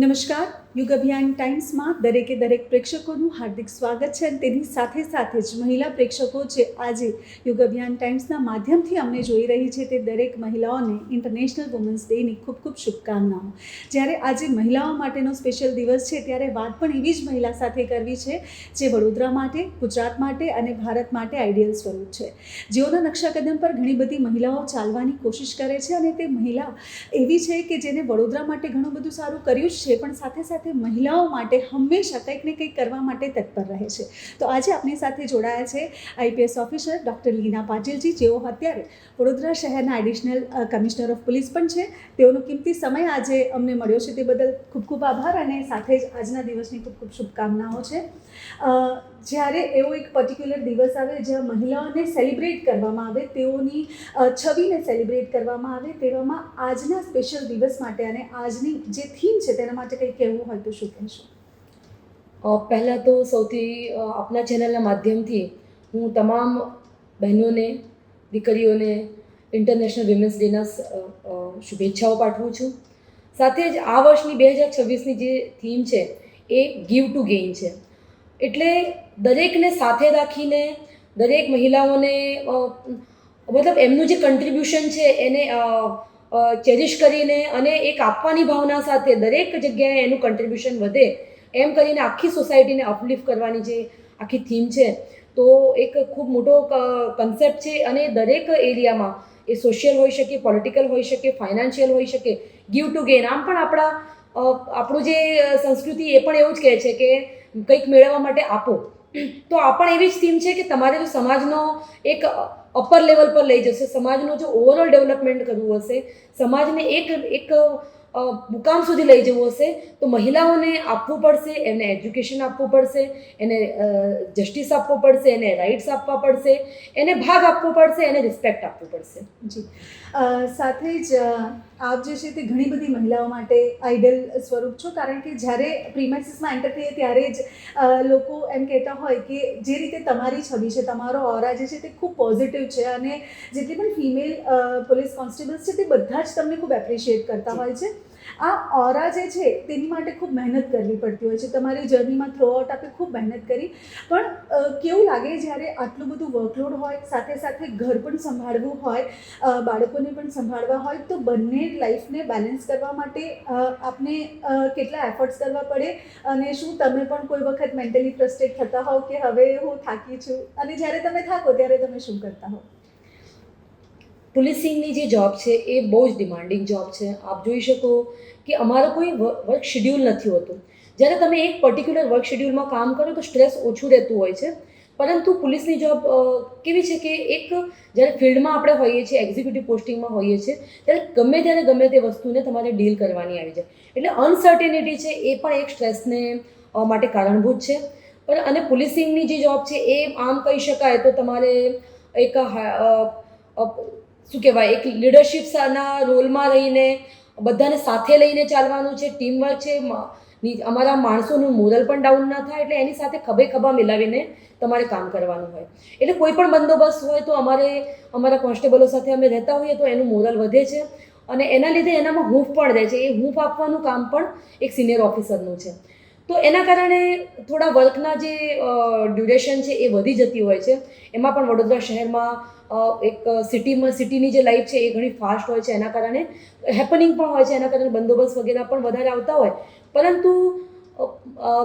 નમસ્કાર. યુગ અભિયાન ટાઈમ્સમાં દરેકે દરેક પ્રેક્ષકોનું હાર્દિક સ્વાગત છે અને તેની સાથે સાથે જ મહિલા પ્રેક્ષકો જે આજે યુગ અભિયાન ટાઈમ્સના માધ્યમથી અમને જોઈ રહી છે તે દરેક મહિલાઓને ઇન્ટરનેશનલ વુમન્સ ડેની ખૂબ ખૂબ શુભકામનાઓ. જ્યારે આજે મહિલાઓ માટેનો સ્પેશિયલ દિવસ છે ત્યારે વાત પણ એવી જ મહિલા સાથે કરવી છે જે વડોદરા માટે, ગુજરાત માટે અને ભારત માટે આઈડિયલ સ્વરૂપ છે, જેઓના નકશાકદમ પર ઘણી બધી મહિલાઓ ચાલવાની કોશિશ કરે છે અને તે મહિલા એવી છે કે જેને વડોદરા માટે ઘણું બધું સારું કર્યું જ છે, પણ સાથે સાથે મહિલાઓ માટે હંમેશા કંઈક ને કંઈક કરવા માટે તત્પર રહે છે. તો આજે આપણી સાથે જોડાયા છે આઈપીએસ ઓફિસર ડૉક્ટર લીના પાટીલજી, જેઓ અત્યારે વડોદરા શહેરના એડિશનલ કમિશનર ઓફ પોલીસ પણ છે. તેઓનો કિંમતી સમય આજે અમને મળ્યો છે તે બદલ ખૂબ ખૂબ આભાર અને સાથે જ આજના દિવસની ખૂબ ખૂબ શુભકામનાઓ છે. જ્યારે એવો એક પર્ટિક્યુલર દિવસ આવે જ્યાં મહિલાઓને સેલિબ્રેટ કરવામાં આવે, તેઓની છબીને સેલિબ્રેટ કરવામાં આવે, તેવામાં આજના સ્પેશિયલ દિવસ માટે અને આજની જે થીમ છે તેના માટે કંઈ કહેવું હોય તો શું કહેશો? પહેલાં તો સૌથી આપના ચેનલના માધ્યમથી હું તમામ બહેનોને, દીકરીઓને ઇન્ટરનેશનલ વિમેન્સ ડેના શુભેચ્છાઓ પાઠવું છું. સાથે જ આ વર્ષની 2026ની જે થીમ છે એ ગીવ ટુ ગેઇન છે. એટલે દરેકને સાથે રાખીને દરેક મહિલાઓને મતલબ એમનું જે કન્ટ્રીબ્યુશન છે એને ચેરિશ કરીને અને એક આપવાની ભાવના સાથે દરેક જગ્યાએ એનું કન્ટ્રીબ્યુશન વધે એમ કરીને આખી સોસાયટીને અપલિફ્ટ કરવાની જે આખી થીમ છે, તો એક ખૂબ મોટો કન્સેપ્ટ છે અને દરેક એરિયામાં એ સોશિયલ હોઈ શકે, પોલિટિકલ હોઈ શકે, ફાઇનાન્શિયલ હોઈ શકે, ગીવ ટુ ગેઇન. આમ પણ આપણું જે સંસ્કૃતિ એ પણ એવું જ કહે છે કે કંઈક મેળવવા માટે આપો. તો આ પણ એવી જ થીમ છે કે તમારે જો સમાજનો એક અપર લેવલ પર લઈ જશે, સમાજનો જો ઓવરઓલ ડેવલપમેન્ટ કરવું હશે, સમાજને એક મુકામ સુધી લઈ જવું હશે, તો મહિલાઓને આપવું પડશે, એને એજ્યુકેશન આપવું પડશે, એને જસ્ટિસ આપવો પડશે, એને રાઇટ્સ આપવા પડશે, એને ભાગ આપવો પડશે, એને રિસ્પેક્ટ આપવું પડશે. જી, સાથે જ આપ જે છે તે ઘણી બધી મહિલાઓ માટે આઈડલ સ્વરૂપ છો, કારણ કે જ્યારે પ્રીમાઇસીસમાં એન્ટર થઈએ ત્યારે જ લોકો એમ કહેતા હોય કે જે રીતે તમારી છબી છે, તમારો ઓરા જે છે તે ખૂબ પોઝિટિવ છે અને જેટલી પણ ફિમેલ પોલીસ કોન્સ્ટેબલ્સ છે તે બધા જ તમને ખૂબ એપ્રિશિએટ કરતા હોય છે. આ ઓરા જે છે તેની માટે ખૂબ મહેનત કરવી પડતી હોય છે. તમારી જર્નીમાં થ્રુઆઉટ આપે ખૂબ મહેનત કરી, પણ કેવું લાગે જ્યારે આટલું બધું વર્કલોડ હોય, સાથે સાથે ઘર પણ સંભાળવું હોય, બાળકોને પણ સંભાળવા હોય, તો બંને લાઈફને બેલેન્સ કરવા માટે આપને કેટલા એફર્ટ્સ કરવા પડે અને શું તમે પણ કોઈ વખત મેન્ટલી ફ્રસ્ટ્રેટ થતા હોવ કે હવે હું થાકી છું, અને જ્યારે તમે થાકો ત્યારે તમે શું કરતા હો? પોલીસિંગની જે જોબ છે એ બહુ જ ડિમાન્ડિંગ જોબ છે. આપ જોઈ શકો કે અમારો કોઈ વર્ક શેડ્યુલ નથી હોતું. જ્યારે તમે એક પર્ટિક્યુલર વર્ક શેડ્યુલમાં કામ કરો તો સ્ટ્રેસ ઓછું રહેતું હોય છે, પરંતુ પોલીસની જોબ કેવી છે કે એક જ્યારે ફિલ્ડમાં આપણે હોઈએ છીએ, એક્ઝિક્યુટિવ પોસ્ટિંગમાં હોઈએ છીએ, ત્યારે ગમે તે વસ્તુને તમારે ડીલ કરવાની આવી જાય. એટલે અનસર્ટેનિટી છે એ પણ એક સ્ટ્રેસને માટે કારણભૂત છે. અને પોલીસિંગની જે જોબ છે એ આમ કહી શકાય તો તમારે એક શું કહેવાય, એક લીડરશિપના રોલમાં રહીને બધાને સાથે લઈને ચાલવાનું છે, ટીમવર્ક છે, અમારા માણસોનું મોરલ પણ ડાઉન ના થાય, એટલે એની સાથે ખભે ખભા મિલાવીને તમારે કામ કરવાનું હોય. એટલે કોઈ પણ બંદોબસ્ત હોય તો અમારા કોન્સ્ટેબલો સાથે અમે રહેતા હોઈએ તો એનું મોરલ વધે છે અને એના લીધે એનામાં હૂંફ પણ રહે છે. એ હૂંફ આપવાનું કામ પણ એક સિનિયર ઓફિસરનું છે. તો એના કારણે થોડા વર્કના જે ડ્યુરેશન છે એ વધી જતી હોય છે. એમાં પણ વડોદરા શહેરમાં એક સિટીની જે લાઈફ છે એ ઘણી ફાસ્ટ હોય છે, એના કારણે હેપનિંગ પણ હોય છે, એના કારણે બંદોબસ્ત વગેરે પણ વધારે આવતા હોય. પરંતુ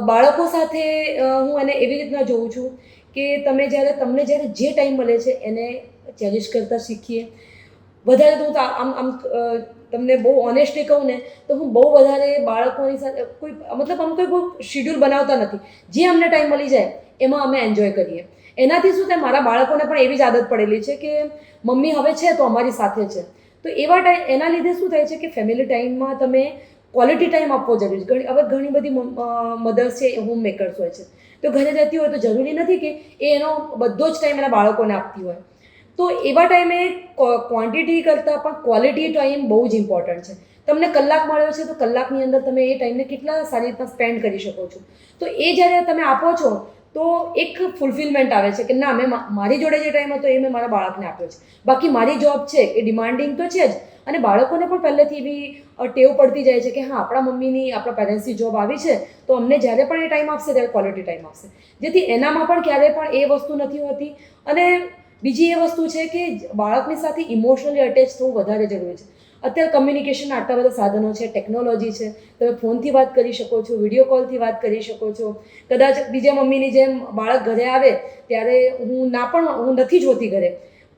બાળકો સાથે હું એને એવી રીતના જોઉં છું કે તમને જ્યારે જે ટાઈમ મળે છે એને ચેરિશ કરતા શીખીએ. વધારે તો હું આમ તમને બહુ ઓનેસ્ટલી કહું ને તો હું બહુ વધારે બાળકોની સાથે આમ કોઈ શેડ્યુલ બનાવતા નથી. જે અમને ટાઈમ મળી જાય એમાં અમે એન્જોય કરીએ. એનાથી શું થાય, મારા બાળકોને પણ એવી જ આદત પડેલી છે કે મમ્મી હવે છે તો અમારી સાથે છે. તો એના લીધે શું થાય છે કે ફેમિલી ટાઈમમાં તમે ક્વોલિટી ટાઈમ આપવો જરૂરી છે. હવે ઘણી બધી મધર્સ છે, હોમ મેકર્સ હોય છે, તો ઘરે રહેતી હોય તો જરૂરી નથી કે એ એનો બધો જ ટાઈમ એના બાળકોને આપતી હોય. તો એવા ટાઈમે ક્વોન્ટિટી કરતાં પણ ક્વોલિટી ટાઈમ બહુ જ ઇમ્પોર્ટન્ટ છે. તમને કલાક મળ્યો છે તો કલાકની અંદર તમે એ ટાઈમને કેટલા સારી રીતના સ્પેન્ડ કરી શકો છો. તો એ જ્યારે તમે આપો છો તો એક ફૂલફિલમેન્ટ આવે છે કે ના, મેં મારી જોડે જે ટાઈમ હતો એ મેં મારા બાળકને આપ્યો છે. બાકી મારી જોબ છે એ ડિમાન્ડિંગ તો છે જ, અને બાળકોને પણ પહેલેથી એવી ટેવ પડતી જાય છે કે હા આપણા મમ્મીની આપણા પેરેન્ટ્સની જોબ આવી છે તો અમને જ્યારે પણ એ ટાઈમ આપશે ત્યારે ક્વોલિટી ટાઈમ આપશે, જેથી એનામાં પણ ક્યારેય પણ એ વસ્તુ નથી હોતી. અને બીજી એ વસ્તુ છે કે બાળકની સાથે ઇમોશનલી અટેચ થવું વધારે જરૂરી છે. અત્યારે કમ્યુનિકેશનના આટલા બધા સાધનો છે, ટેકનોલોજી છે, તમે ફોનથી વાત કરી શકો છો, વિડીયો કોલથી વાત કરી શકો છો. કદાચ બીજા મમ્મીની જેમ બાળક ઘરે આવે ત્યારે હું નથી જોતી ઘરે,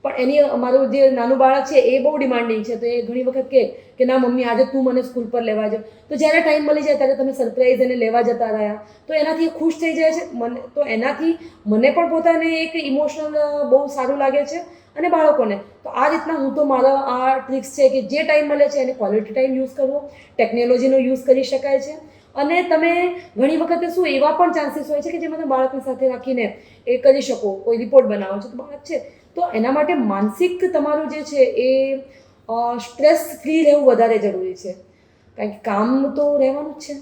પણ અમારું જે નાનું બાળક છે એ બહુ ડિમાન્ડિંગ છે, તો એ ઘણી વખત કે ના મમ્મી આજે તું મને સ્કૂલ પર લેવા જાવ, તો જ્યારે ટાઈમ મળી જાય ત્યારે તમે સરપ્રાઈઝ એને લેવા જતા રહ્યા, તો એનાથી ખુશ થઈ જાય છે. તો એનાથી મને પણ પોતાને એક ઇમોશનલ બહુ સારું લાગે છે અને બાળકોને. તો આ રીતના હું તો મારા આ ટ્રિક્સ છે કે જે ટાઈમ મળે છે એને ક્વોલિટી ટાઈમ યુઝ કરવો, ટેકનોલોજીનો યુઝ કરી શકાય છે. અને તમે ઘણી વખતે શું એવા પણ ચાન્સીસ હોય છે કે જેમાં તમે બાળકની સાથે રાખીને એ કરી શકો, કોઈ રિપોર્ટ બનાવો છો તો બાળક છે, તો એના માટે માનસિક તમારું જે છે એ સ્ટ્રેસ ફ્રી રહેવું વધારે જરૂરી છે, કારણ કે કામ તો રહેવાનું જ છે.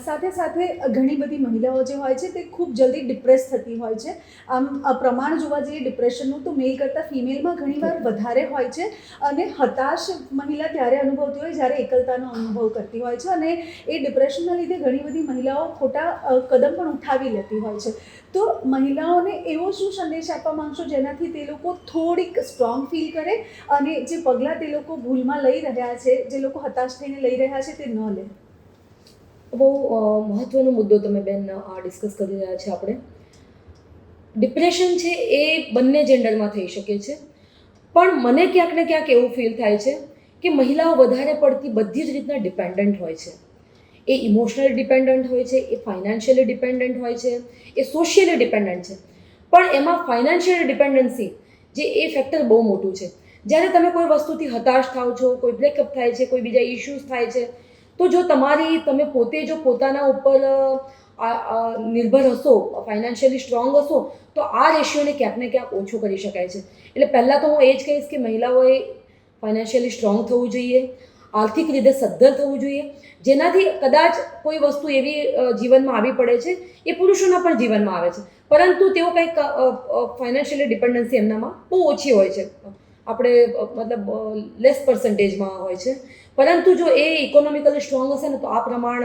સાથે સાથે ઘણી બધી મહિલાઓ જે હોય છે તે ખૂબ જલ્દી ડિપ્રેસ થતી હોય છે. આમ પ્રમાણ જોવા જઈએ ડિપ્રેશનનું તો મેલ કરતાં ફિમેલમાં ઘણીવાર વધારે હોય છે, અને હતાશ મહિલા ત્યારે અનુભવતી હોય જ્યારે એકલતાનો અનુભવ કરતી હોય છે, અને એ ડિપ્રેશનના લીધે ઘણી બધી મહિલાઓ ખોટા કદમ પણ ઉઠાવી લેતી હોય છે. તો મહિલાઓને એવો શું સંદેશ આપવા માંગશો જેનાથી તે લોકો થોડીક સ્ટ્રોંગ ફીલ કરે અને જે પગલાં તે લોકો ભૂલમાં લઈ રહ્યા છે, જે લોકો હતાશ થઈને લઈ રહ્યા છે તે ન લે? બહુ મહત્વનો મુદ્દો તમે બેન ડિસ્કસ કરી રહ્યા છે. આપણે ડિપ્રેશન છે એ બંને જેન્ડરમાં થઈ શકે છે, પણ મને ક્યાંક ને ક્યાંક એવું ફીલ થાય છે કે મહિલાઓ વધારે પડતી બધી જ રીતના ડિપેન્ડન્ટ હોય છે. એ ઇમોશનલી ડિપેન્ડન્ટ હોય છે, એ ફાઇનાન્શિયલી ડિપેન્ડન્ટ હોય છે, એ સોશિયલી ડિપેન્ડન્ટ છે. પણ એમાં ફાઇનાન્શિયલ ડિપેન્ડન્સી જે એ ફેક્ટર બહુ મોટું છે. જ્યારે તમે કોઈ વસ્તુથી હતાશ થાવ છો, કોઈ બ્રેકઅપ થાય છે, કોઈ બીજા ઇશ્યુઝ થાય છે, તો જો તમે પોતે જો પોતાના ઉપર નિર્ભર હશો, ફાઇનાન્શિયલી સ્ટ્રોંગ હશો, તો આ રેશિયોને ક્યાંક ને ક્યાંક ઓછો કરી શકાય છે. એટલે પહેલાં તો હું એ જ કહીશ કે મહિલાઓએ ફાઇનાન્શિયલી સ્ટ્રોંગ થવું જોઈએ, આર્થિક રીતે સદ્ધર થવું જોઈએ, જેનાથી કદાચ કોઈ વસ્તુ એવી જીવનમાં આવી પડે છે, એ પુરુષોના પણ જીવનમાં આવે છે, પરંતુ તેઓ કંઈક ફાઇનાન્શિયલી ડિપેન્ડન્સી એમનામાં બહુ ઓછી હોય છે, આપણે મતલબ લેસ પર્સન્ટેજમાં હોય છે. પરંતુ જો એ ઇકોનોમિકલી સ્ટ્રોંગ હશે ને તો આ પ્રમાણ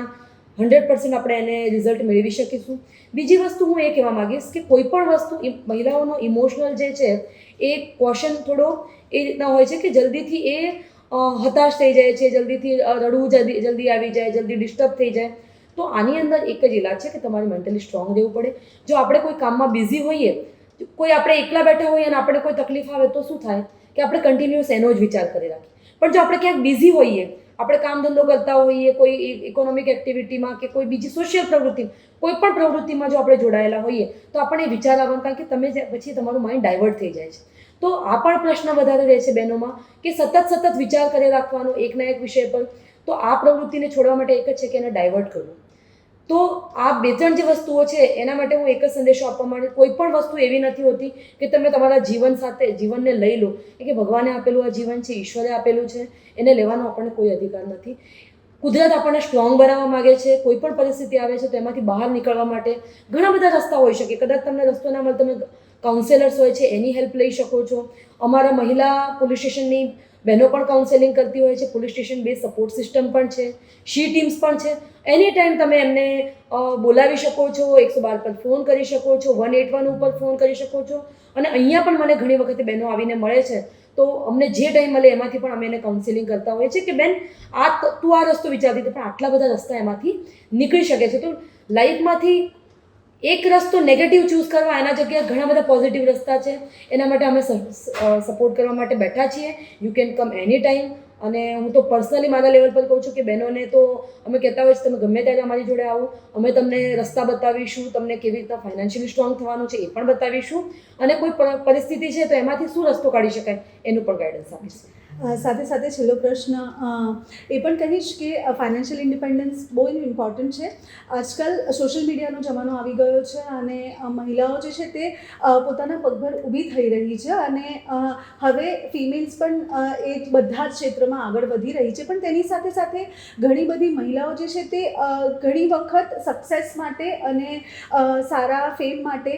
100% આપણે એને રિઝલ્ટ મેળવી શકીશું. બીજી વસ્તુ હું એ કહેવા માગીશ કે કોઈ પણ વસ્તુ મહિલાઓનો ઇમોશનલ જે છે એ ક્વેશ્ચન થોડો એ રીતના હોય છે કે જલ્દીથી એ હતાશ થઈ જાય છે, જલ્દીથી રડવું જલ્દી આવી જાય, જલ્દી ડિસ્ટર્બ થઈ જાય. તો આની અંદર એક જ ઇલાજ છે કે તમારે મેન્ટલી સ્ટ્રોંગ રહેવું પડે. જો આપણે કોઈ કામમાં બિઝી હોઈએ, કોઈ આપણે એકલા બેઠા હોઈએ અને આપણે કોઈ તકલીફ આવે તો શું થાય કે આપણે કન્ટિન્યુઅસ એનો જ વિચાર કરી રાખીએ. પણ જો આપણે ક્યાંક બિઝી હોઈએ, આપણે કામ ધંધો કરતા હોઈએ, કોઈ ઇકોનોમિક એક્ટિવિટીમાં કે કોઈ બીજી સોશિયલ પ્રવૃત્તિ, કોઈ પણ પ્રવૃત્તિમાં જો આપણે જોડાયેલા હોઈએ તો આપણે વિચાર આવવાનું, કારણ કે પછી તમારું માઇન્ડ ડાયવર્ટ થઈ જાય છે. તો આ પણ પ્રશ્ન વધારે રહે છે બહેનોમાં કે સતત વિચાર કરી રાખવાનો એકના એક વિષય પર. તો આ પ્રવૃત્તિને છોડવા માટે એક જ છે કે એને ડાયવર્ટ કરવું. તો આ બે ત્રણ જે વસ્તુઓ છે એના માટે હું એક જ સંદેશો આપવા માંગુ, કોઈ પણ વસ્તુ એવી નથી હોતી કે તમે તમારા જીવનને લઈ લો, કે ભગવાને આપેલું આ જીવન છે, ઈશ્વરે આપેલું છે, એને લેવાનો આપણને કોઈ અધિકાર નથી. કુદરત આપણને સ્ટ્રોંગ બનાવવા માગે છે. કોઈ પણ પરિસ્થિતિ આવે છે તો એમાંથી બહાર નીકળવા માટે ઘણા બધા રસ્તા હોઈ શકે. કદાચ તમને રસ્તો ના મળે, તમે કાઉન્સેલર્સ હોય છે એની હેલ્પ લઈ શકો છો. અમારા મહિલા પોલીસ સ્ટેશનની બહેનો પણ કાઉન્સેલિંગ કરતી હોય છે. Police station base support system પણ છે, શી ટીમ્સ પણ છે. એની ટાઈમ તમે એમને બોલાવી શકો છો, 112 પર ફોન કરી શકો છો, 181 ઉપર ફોન કરી શકો છો. અને અહીંયા પણ મને ઘણી વખતે બહેનો આવીને મળે છે, તો અમને જે ટાઈમ મળે એમાંથી પણ અમે એને કાઉન્સેલિંગ કરતા હોઈએ છીએ કે બેન તું આ રસ્તો વિચારતી હતી, પણ આટલા બધા રસ્તા એમાંથી નીકળી શકે છે. તો લાઈફમાંથી એક રસ્તો નેગેટિવ ચૂઝ કરવા, એના જગ્યાએ ઘણા બધા પોઝિટિવ રસ્તા છે. એના માટે અમે સપોર્ટ કરવા માટે બેઠા છીએ. You can come any time. અને હું તો પર્સનલી મારા લેવલ પર કહું છું કે બહેનોને તો અમે કહેતા હોઈએ છીએ તમે ગમે ત્યારે અમારી જોડે આવો, અમે તમને રસ્તા બતાવીશું, તમને કેવી રીતના ફાઇનાન્શિયલી સ્ટ્રોંગ થવાનું છે એ પણ બતાવીશું, અને કોઈ પરિસ્થિતિ છે તો એમાંથી શું રસ્તો કાઢી શકાય એનું પણ ગાઈડન્સ આપીશું. સાથે સાથે છેલ્લો પ્રશ્ન એ પણ કહીશ કે ફાઇનાન્શિયલ ઇન્ડિપેન્ડન્સ બહુ જ ઇમ્પોર્ટન્ટ છે. આજકાલ સોશિયલ મીડિયાનો જમાનો આવી ગયો છે અને મહિલાઓ જે છે તે પોતાના પગભર ઊભી થઈ રહી છે, અને હવે ફિમેલ્સ પણ એ બધા જ ક્ષેત્રમાં આગળ વધી રહી છે. પણ તેની સાથે સાથે ઘણી બધી મહિલાઓ જે છે તે ઘણી વખત સક્સેસ માટે અને સારા ફેમ માટે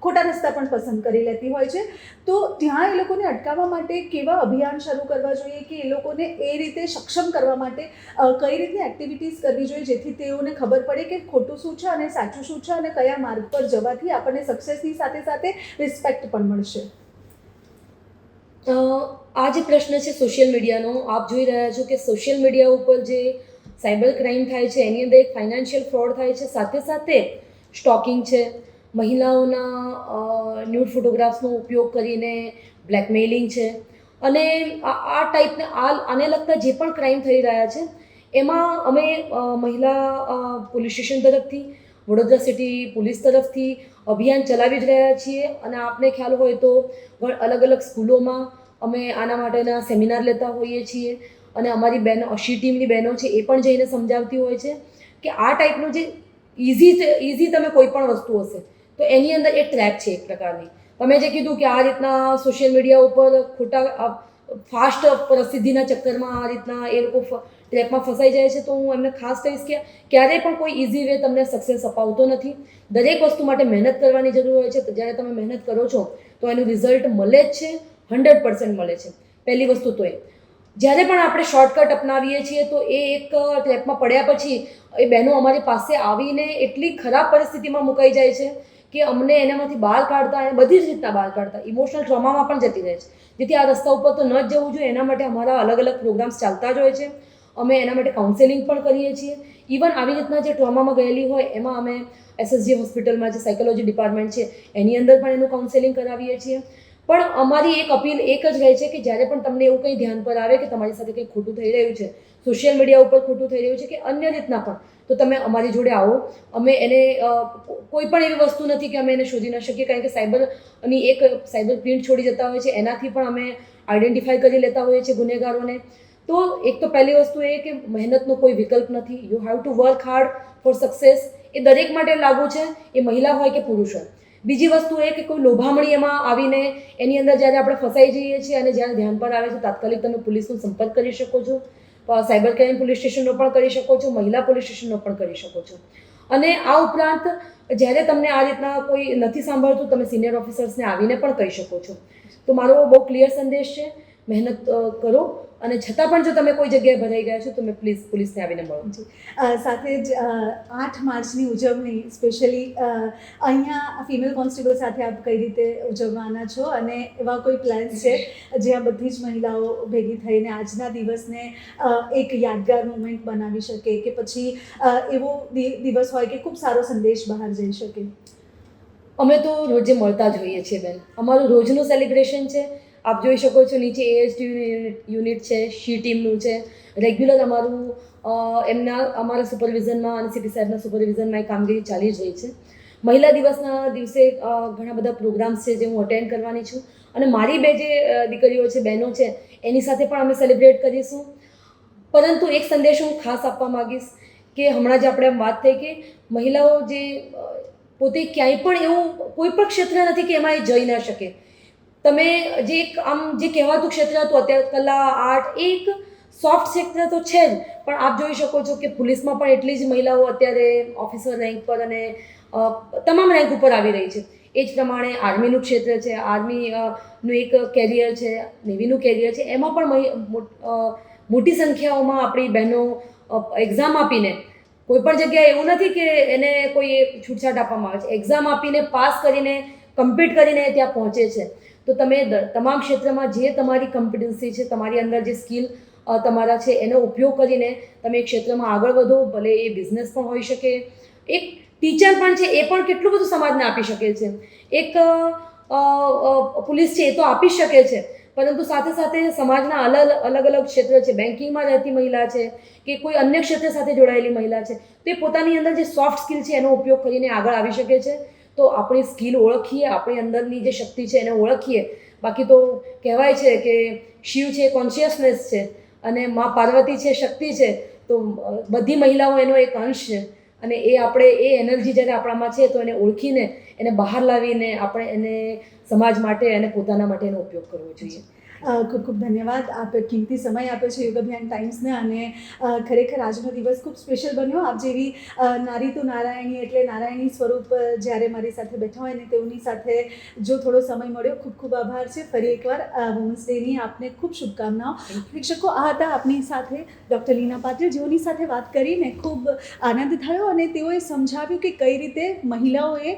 ખોટા રસ્તા પણ પસંદ કરી લેતી હોય છે. તો ત્યાં એ લોકોને અટકાવવા માટે કેવા અભિયાન શરૂ કરવા જોઈએ કે એ લોકોને એ રીતે સક્ષમ કરવા માટે કઈ રીતની એક્ટિવિટીઝ કરવી જોઈએ જેથી તેઓને ખબર પડે કે ખોટું શું છે અને સાચું શું છે અને કયા માર્ગ પર જવાથી આપણને સક્સેસની સાથે સાથે રિસ્પેક્ટ પણ મળશે? આ જે પ્રશ્ન છે સોશિયલ મીડિયાનો, આપ જોઈ રહ્યા છો કે સોશિયલ મીડિયા ઉપર જે સાયબર ક્રાઇમ થાય છે એની અંદર એક ફાઇનાન્શિયલ ફ્રોડ થાય છે, સાથે સાથે સ્ટોકિંગ છે, મહિલાઓના ન્યૂડ ફોટોગ્રાફ્સનો ઉપયોગ કરીને બ્લેકમેલિંગ છે, અને આ ટાઈપના આને લગતા જે પણ ક્રાઇમ થઈ રહ્યા છે એમાં અમે મહિલા પોલીસ સ્ટેશન તરફથી, વડોદરા સિટી પોલીસ તરફથી અભિયાન ચલાવી જ રહ્યા છીએ. અને આપને ખ્યાલ હોય તો અલગ અલગ સ્કૂલોમાં અમે આના માટેના સેમિનાર લેતા હોઈએ છીએ, અને અમારી બહેનો અશી ટીમની બહેનો છે એ પણ જઈને સમજાવતી હોય છે કે આ ટાઈપનું જે ઇઝી તમે કોઈ પણ વસ્તુ હશે તો એની અંદર એક ટ્રેપ છે એક પ્રકારની. તમે જે કીધું કે આ રીતના સોશિયલ મીડિયા ઉપર ખોટા ફાસ્ટ પ્રસિદ્ધિના ચક્કરમાં આ રીતના એ લોકો ટ્રેપમાં ફસાઈ જાય છે, તો હું એમને ખાસ કહીશ કે ક્યારેય પણ કોઈ ઇઝી વે તમને સક્સેસ અપાવતો નથી. દરેક વસ્તુ માટે મહેનત કરવાની જરૂર હોય છે. તો જ્યારે તમે મહેનત કરો છો તો એનું રિઝલ્ટ મળે જ છે, 100% મળે છે. પહેલી વસ્તુ તો એ. જ્યારે પણ આપણે શોર્ટકટ અપનાવીએ છીએ તો એ એક ટ્રેપમાં પડ્યા પછી એ બહેનો અમારી પાસે આવીને એટલી ખરાબ પરિસ્થિતિમાં મુકાઈ જાય છે કે અમને એનામાંથી બહાર કાઢતા અને બધી જ રીતના બહાર કાઢતા ઇમોશનલ ટ્રોમામાં પણ જતી રહે છે. જેથી આ રસ્તા ઉપર તો ન જ જવું જોઈએ. એના માટે અમારા અલગ અલગ પ્રોગ્રામ્સ ચાલતા જ હોય છે. અમે એના માટે કાઉન્સેલિંગ પણ કરીએ છીએ. ઇવન આવી રીતના જે ટ્રોમામાં ગયેલી હોય એમાં અમે SSG હોસ્પિટલમાં જે સાયકોલોજી ડિપાર્ટમેન્ટ છે એની અંદર પણ એનું કાઉન્સેલિંગ કરાવીએ છીએ. પણ અમારી એક અપીલ એક જ રહે છે કે જ્યારે પણ તમને એવું કંઈ ધ્યાન પર આવે કે તમારી સાથે કંઈ ખોટું થઈ રહ્યું છે, સોશિયલ મીડિયા ઉપર ખોટું થઈ રહ્યું છે કે અન્ય રીતના પણ, તો તમે અમારી જોડે આવો. અમે એને કોઈ પણ એવી વસ્તુ નથી કે અમે એને શોધી ન શકીએ, કારણ કે સાયબરની એક સાયબર પ્રિન્ટ છોડી જતા હોય છે, એનાથી પણ અમે આઈડેન્ટિફાઈ કરી લેતા હોઈએ છીએ ગુનેગારોને. તો એક તો પહેલી વસ્તુ એ કે મહેનતનો કોઈ વિકલ્પ નથી. You have to work hard for success. એ દરેક માટે લાગુ છે, એ મહિલા હોય કે પુરુષ હોય. બીજી વસ્તુ એ કે કોઈ લોભામણી એમાં આવીને એની અંદર જ્યારે આપણે ફસાઈ જઈએ છીએ અને જ્યારે ધ્યાન પર આવે છે તાત્કાલિક તમે પોલીસનો સંપર્ક કરી શકો છો. સાયબર ક્રાઇમ પોલીસ સ્ટેશનનો પણ કરી શકો છો, મહિલા પોલીસ સ્ટેશનનો પણ કરી શકો છો. અને આ ઉપરાંત જ્યારે તમને આ રીતના કોઈ નથી સાંભળતું, તમે સિનિયર ઓફિસર્સને આવીને પણ કહી શકો છો. તો મારો બહુ ક્લિયર સંદેશ છે, મહેનત કરો, અને છતાં પણ જો તમે કોઈ જગ્યાએ ભરાઈ ગયા છો તો તમે પ્લીઝ પોલીસને આવીને મળો. સાથે જ 8 માર્ચની ઉજવણી સ્પેશિયલી અહીંયા ફિમેલ કોન્સ્ટેબલ સાથે આપ કઈ રીતે ઉજવવાના છો, અને એવા કોઈ પ્લાન્સ છે જ્યાં બધી જ મહિલાઓ ભેગી થઈને આજના દિવસને એક યાદગાર મોમેન્ટ બનાવી શકે, કે પછી એવો દિવસ હોય કે ખૂબ સારો સંદેશ બહાર જઈ શકે? અમે તો રોજે મળતા જ હોઈએ છીએ બેન. અમારું રોજનું સેલિબ્રેશન છે. આપ જોઈ શકો છો નીચે ASD યુનિટ છે, શી ટીમનું છે. રેગ્યુલર અમારા સુપરવિઝનમાં અને સિટી સાહેબના સુપરવિઝનમાં એ કામગીરી ચાલી જ રહી છે. મહિલા દિવસના દિવસે ઘણા બધા પ્રોગ્રામ્સ છે જે હું અટેન્ડ કરવાની છું, અને મારી બે જે દીકરીઓ છે, બહેનો છે, એની સાથે પણ અમે સેલિબ્રેટ કરીશું. પરંતુ એક સંદેશ હું ખાસ આપવા માગીશ કે હમણાં જ આપણે વાત થઈ કે મહિલાઓ જે પોતે ક્યાંય પણ એવું કોઈ પણ ક્ષેત્ર નથી કે એમાં એ જઈ ન શકે. તમે જે જે કહેવાતું ક્ષેત્ર હતું અત્યારે કલા, આર્ટ, એ એક સોફ્ટ ક્ષેત્ર તો છે જ, પણ આપ જોઈ શકો છો કે પોલીસમાં પણ એટલી જ મહિલાઓ અત્યારે ઓફિસર રેન્ક પર અને તમામ રેન્ક ઉપર આવી રહી છે. એ જ પ્રમાણે આર્મીનું ક્ષેત્ર છે, આર્મીનું એક કેરિયર છે, નેવીનું કેરિયર છે, એમાં પણ મોટી સંખ્યાઓમાં આપણી બહેનો એક્ઝામ આપીને, કોઈ પણ જગ્યાએ એવું નથી કે એને કોઈ છૂટછાટ આપવામાં આવે છે, એક્ઝામ આપીને પાસ કરીને કમ્પીટ કરીને ત્યાં પહોંચે છે. તો તમે તમામ ક્ષેત્રમાં જે તમારી કોમ્પિટન્સી છે, તમારી અંદર જે સ્કિલ તમારા છે, એનો ઉપયોગ કરીને તમે એ ક્ષેત્રમાં આગળ વધો. ભલે એ બિઝનેસ પણ હોઈ શકે, એક ટીચર પણ છે એ પણ કેટલું બધું સમાજને આપી શકે છે, એક પોલીસ છે એ તો આપી શકે છે, પરંતુ સાથે સાથે સમાજના અલગ અલગ ક્ષેત્ર છે, બેન્કિંગમાં રહેતી મહિલા છે કે કોઈ અન્ય ક્ષેત્ર સાથે જોડાયેલી મહિલા છે, તો એ પોતાની અંદર જે સોફ્ટ સ્કિલ છે એનો ઉપયોગ કરીને આગળ આવી શકે છે. તો આપણી સ્કિલ ઓળખીએ, આપણી અંદરની જે શક્તિ છે એને ઓળખીએ. બાકી તો કહેવાય છે કે શિવ છે કોન્શિયસનેસ છે અને મા પાર્વતી છે શક્તિ છે, તો બધી મહિલાઓ એનો એક અંશ છે, અને એ એનર્જી જ્યારે આપણામાં છે તો એને ઓળખીને એને બહાર લાવીને આપણે એને સમાજ માટે અને પોતાના માટે એનો ઉપયોગ કરવો જોઈએ. ખૂબ ખૂબ ધન્યવાદ. આપે કિંમતી સમય આપ્યો છે યોગ અભિયાન ટાઈમ્સને અને ખરેખર આજનો દિવસ ખૂબ સ્પેશિયલ બન્યો. આપ જેવી નારી તો નારાયણી એટલે નારાયણી સ્વરૂપ જ્યારે મારી સાથે બેઠા હોય ને તેઓની સાથે જો થોડો સમય મળ્યો, ખૂબ ખૂબ આભાર છે. ફરી એકવાર વુમન્સ ડેની આપને ખૂબ શુભકામનાઓ. પ્રેક્ષકો, આ હતા આપની સાથે ડૉક્ટર લીના પાટીલ, જેઓની સાથે વાત કરીને ખૂબ આનંદ થયો અને તેઓએ સમજાવ્યું કે કઈ રીતે મહિલાઓએ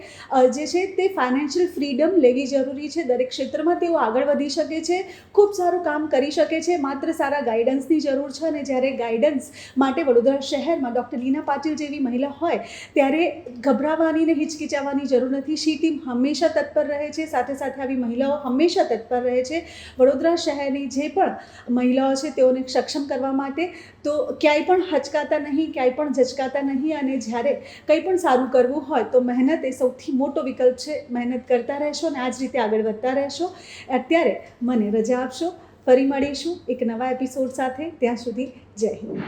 જે છે તે ફાઇનાન્શિયલ ફ્રીડમ લેવી જરૂરી છે. દરેક ક્ષેત્રમાં તેઓ આગળ વધી શકે છે, ખૂબ સારું કામ કરી શકે છે. માત્ર સારા ગાઈડન્સની જરૂર છે અને જ્યારે ગાઈડન્સ માટે વડોદરા શહેરમાં ડૉક્ટર લીના પાટીલ જેવી મહિલા હોય ત્યારે ગભરાવાની ને હિચકિચાવાની જરૂર નથી. શી ટીમ હંમેશા તત્પર રહે છે. સાથે સાથે આવી મહિલાઓ હંમેશા તત્પર રહે છે વડોદરા શહેરની જે પણ મહિલાઓ છે તેઓને સક્ષમ કરવા માટે. તો ક્યાંય પણ હચકાતા નહીં, ક્યાંય પણ ઝચકાતા નહીં અને જ્યારે કંઈ પણ સારું કરવું હોય તો મહેનત એ સૌથી મોટો વિકલ્પ છે. મહેનત કરતા રહેશો અને આ જ રીતે આગળ વધતા રહેશો. અત્યારે મને રજા આપશો. ફરી મળીશું એક નવા એપિસોડ સાથે. ત્યાં સુધી જય હિન્દ.